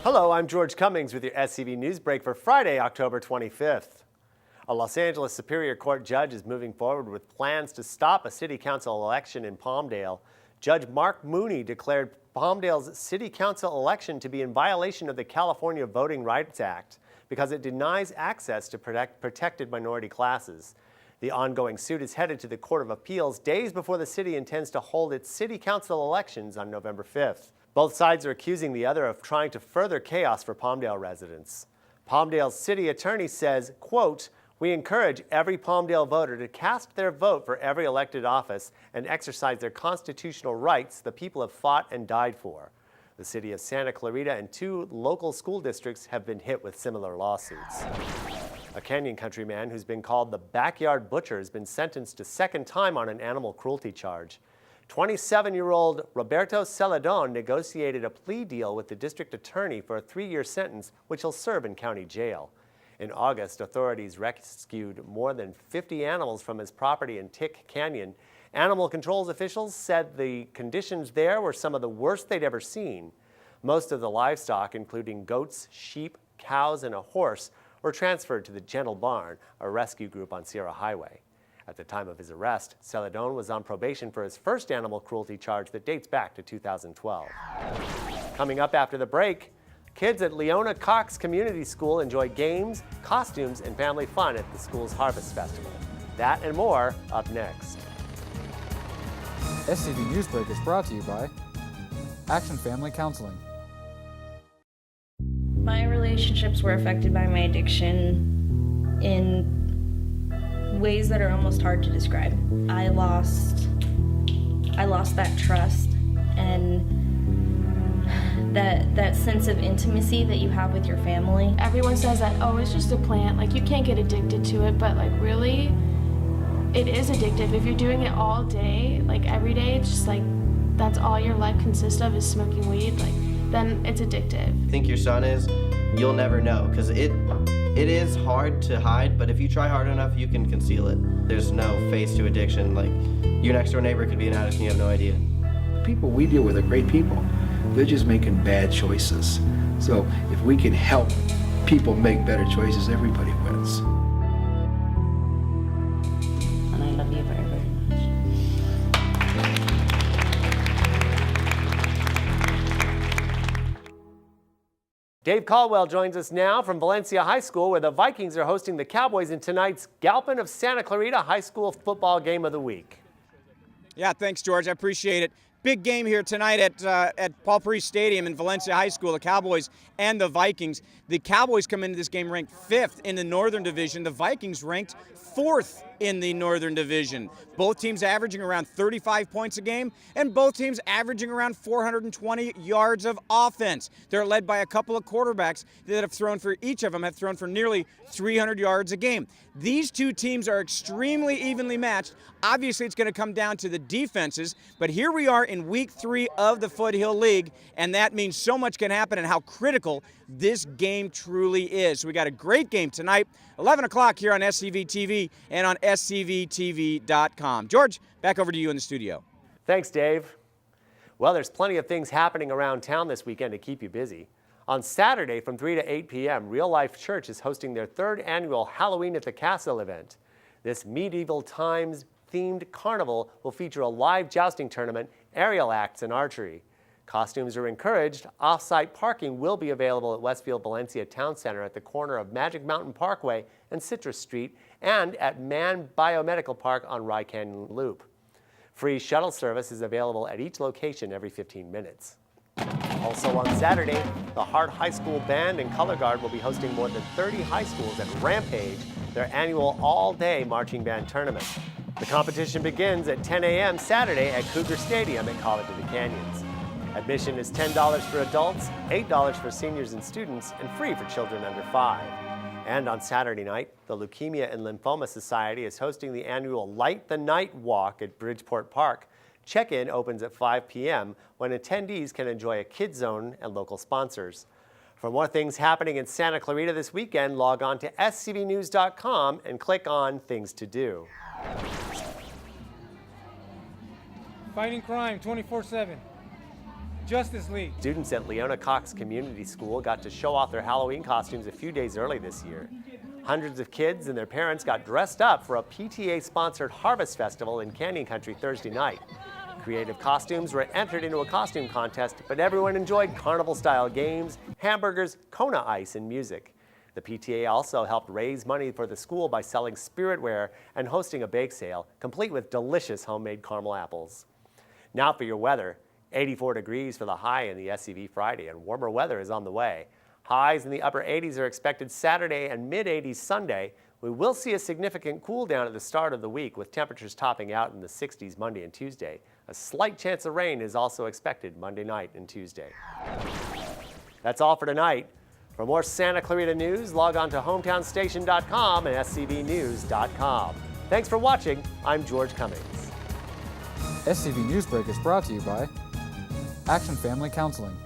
Hello, I'm George Cummings with your SCV NewsBreak for Friday, October 25th. A Los Angeles Superior Court judge is moving forward with plans to stop a city council election in Palmdale. Judge Mark Mooney declared Palmdale's city council election to be in violation of the California Voting Rights Act because it denies access to protected minority classes. The ongoing suit is headed to the Court of Appeals days before the city intends to hold its city council elections on November 5th. Both sides are accusing the other of trying to further chaos for Palmdale residents. Palmdale's city attorney says, quote, "We encourage every Palmdale voter to cast their vote for every elected office and exercise their constitutional rights the people have fought and died for." The city of Santa Clarita and 2 local school districts have been hit with similar lawsuits. A Canyon Country man who's been called the Backyard Butcher has been sentenced a second time on an animal cruelty charge. 27-year-old Roberto Celadon negotiated a plea deal with the district attorney for a 3-year sentence, which he'll serve in county jail. In August, authorities rescued more than 50 animals from his property in Tick Canyon. Animal control officials said the conditions there were some of the worst they'd ever seen. Most of the livestock, including goats, sheep, cows, and a horse, were transferred to the Gentle Barn, a rescue group on Sierra Highway. At the time of his arrest, Celadon was on probation for his first animal cruelty charge that dates back to 2012. Coming up after the break, kids at Leona Cox Community School enjoy games, costumes, and family fun at the school's Harvest Festival. That and more up next. SCV NewsBreak is brought to you by Action Family Counseling. My relationships were affected by my addiction in ways that are almost hard to describe. I lost that trust and that sense of intimacy that you have with your family. Everyone says that, oh, it's just a plant, like you can't get addicted to it, but like really, it is addictive. If you're doing it all day, like every day, it's just like that's all your life consists of is smoking weed, like then it's addictive. Think your son is, you'll never know, because it is hard to hide, but if you try hard enough, you can conceal it. There's no face to addiction. Like, your next door neighbor could be an addict and you have no idea. People we deal with are great people. They're just making bad choices. So if we can help people make better choices, everybody wins. And I love you very, very much. Dave Caldwell joins us now from Valencia High School, where the Vikings are hosting the Cowboys in tonight's Galpin of Santa Clarita High School football game of the week. Yeah, thanks, George. I appreciate it. Big game here tonight at Paul Priest Stadium in Valencia High School, the Cowboys and the Vikings. The Cowboys come into this game ranked 5th in the Northern Division. The Vikings ranked 4th in the Northern Division. Both teams averaging around 35 points a game, and both teams averaging around 420 yards of offense. They're led by a couple of quarterbacks that have thrown for, each of them have thrown for nearly 300 yards a game. These two teams are extremely evenly matched. Obviously, it's going to come down to the defenses, but here we are in week 3 of the Foothill League, and that means so much can happen and how critical this game truly is. So we got a great game tonight, 11 o'clock here on SCVTV and on SCVTV.com. George, back over to you in the studio. Thanks, Dave. Well, there's plenty of things happening around town this weekend to keep you busy. On Saturday from 3 to 8 p.m., Real Life Church is hosting their 3rd annual Halloween at the Castle event. This medieval times themed carnival will feature a live jousting tournament, aerial acts, and archery. Costumes are encouraged. Off-site parking will be available at Westfield Valencia Town Center at the corner of Magic Mountain Parkway and Citrus Street, and at Mann Biomedical Park on Rye Canyon Loop. Free shuttle service is available at each location every 15 minutes. Also on Saturday, the Hart High School Band and Color Guard will be hosting more than 30 high schools at Rampage, their annual all-day marching band tournament. The competition begins at 10 a.m. Saturday at Cougar Stadium at College of the Canyons. Admission is $10 for adults, $8 for seniors and students, and free for children under 5. And on Saturday night, the Leukemia and Lymphoma Society is hosting the annual Light the Night Walk at Bridgeport Park. Check-in opens at 5 p.m. when attendees can enjoy a kids zone and local sponsors. For more things happening in Santa Clarita this weekend, log on to scvnews.com and click on Things to Do. Fighting crime 24/7. Justice League. Students at Leona Cox Community School got to show off their Halloween costumes a few days early this year. Hundreds of kids and their parents got dressed up for a PTA-sponsored Harvest Festival in Canyon Country Thursday night. Creative costumes were entered into a costume contest, but everyone enjoyed carnival-style games, hamburgers, Kona ice, and music. The PTA also helped raise money for the school by selling spiritware and hosting a bake sale, complete with delicious homemade caramel apples. Now for your weather. 84 degrees for the high in the SCV Friday, and warmer weather is on the way. Highs in the upper 80s are expected Saturday and mid-80s Sunday. We will see a significant cool down at the start of the week, with temperatures topping out in the 60s Monday and Tuesday. A slight chance of rain is also expected Monday night and Tuesday. That's all for tonight. For more Santa Clarita news, log on to hometownstation.com and scvnews.com. Thanks for watching. I'm George Cummings. SCV Newsbreak is brought to you by Action Family Counseling.